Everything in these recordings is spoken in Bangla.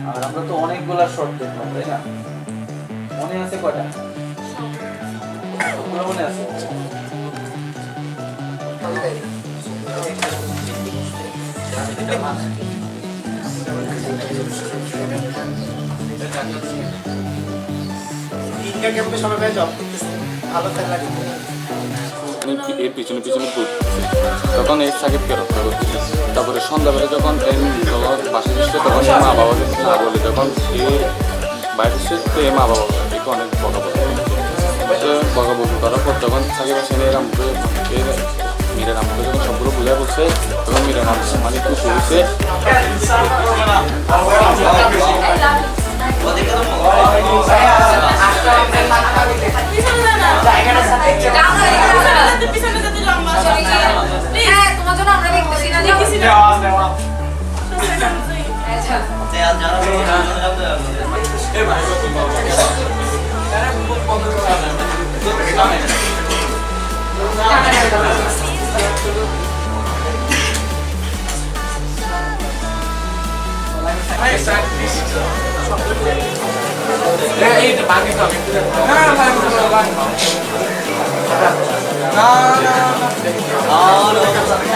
আর আমরা তো অনেকগুলা শর্ট দেখলাম, তাই না? মনে আছে কয়টা? সবগুলো মনে আছে? এর পিছনে পিছনে ঘুরতেছে, তখন এই সাকিবকে রক্ষা করতেছে। তারপরে সন্ধ্যাবেলা যখন বাসে দিচ্ছে তখন মা বাবাকে না বলে, যখন এ বাইরে দিচ্ছে তো এ মা বাবা একে অনেক বকাবকি করার পর যখন সাকিব আসেন এর আমকে মীরের আমকে যখন সবগুলো বোঝা করছে, তখন মীরের নাম মানে খুশি হয়েছে।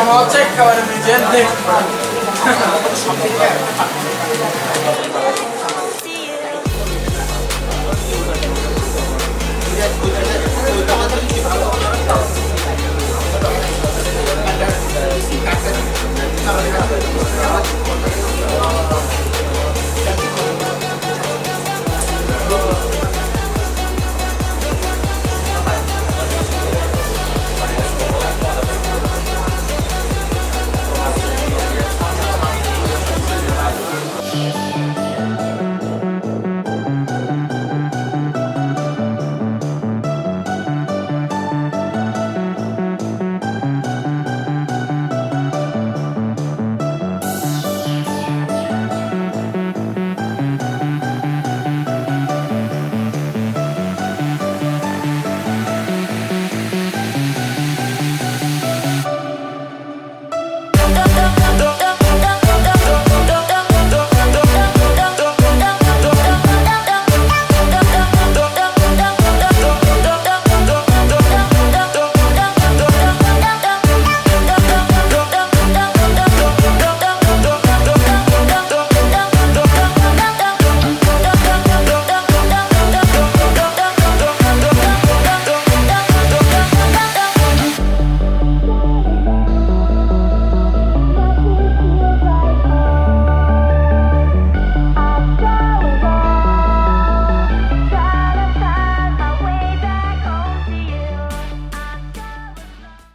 No, check, cabrón, mi gente.